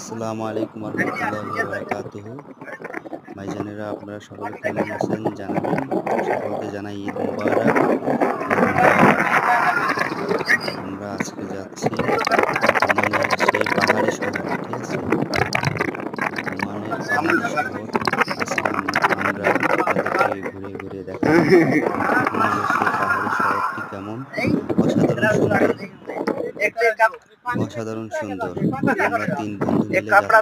আসসালামু আলাইকুম রহমতুল্লাহি ওয়া বারাকাতুহু। ভাইজানেরা, আপনারা সকলে কেমন আছেন জানাবেন। সকলকে জানাই ঈদ মুবারক। আমরা আজকে যাচ্ছি ওমানের সেই পাহাড়ি শহর, ঠিক আছে? ওমানের পাহাড়ি শহর আজকে আমরা আপনাদেরকে ঘুরে ঘুরে দেখাবো ওমানের সেই পাহাড়ি শহরটি কেমন। অসাধারণ সুন্দর, অসাধারণ সুন্দর। আমরা 3 বন্ধু মিলে যাচ্ছি।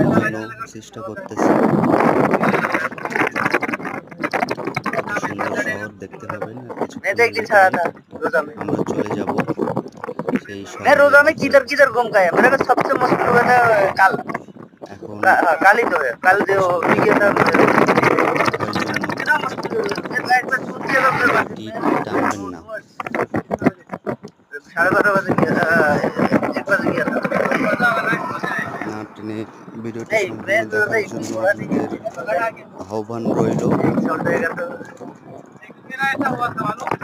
দেখানোর চেষ্টা করতেছি। সুন্দর শহর দেখতে পাবেন। আমরা চলে যাব সেই শহরে। এখন টানবেন না। টেনে ভিডিওটি সম্পূর্ণ দেখার জন্য আপনাদের আহ্বান রইল।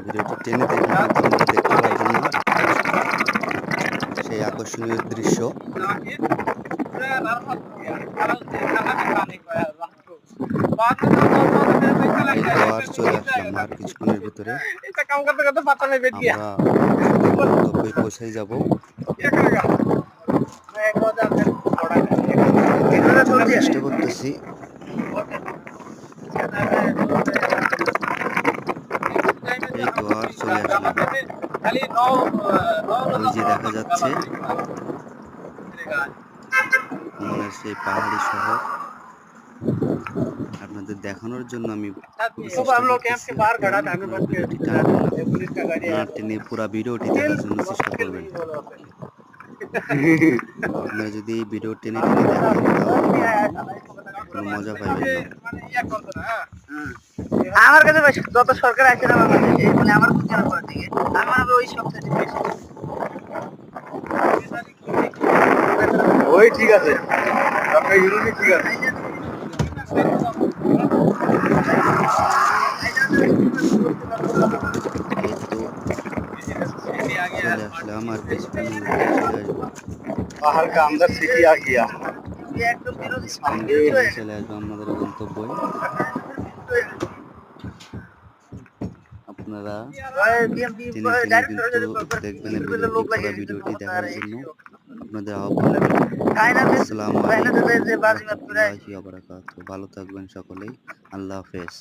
ভিডিওটি টেনে দেখলে আপনারা দেখতে পারবেন না সেই আকর্ষণীয় দৃশ্য। চলে আসলাম আর কিছুক্ষণের ভিতরে আমরা পৌঁছে যাব। চেষ্টা করতেছি। এই তো আর চলে আসলাম। ওই যে দেখা যাচ্ছে ওমানের সেই পাহাড়ি শহর আপনাদের দেখানোর জন্য আমি না টেনে পুরো ভিডিওটি দেখার জন্য চেষ্টা করবেন। আপনারা যদি এই ভিডিও টেনে টেনে দেখেন কোনো মজা পাইবেন না। আমার কাছে যত সরকার আছে না বাংলাদেশে, মানে আমার আমার ওই সবচেয়ে বেশি। ওই ঠিক আছে, আপনার ইউনিটি ঠিক আছে। চলে আসবো আমাদের গন্তব্য। আপনারা দেখবেন ভিডিওটি দেখার জন্য আপনাদের আহ্বান। আসসালামু আলাইকুম। ভালো থাকবেন সকলেই। আল্লাহ হাফেজ।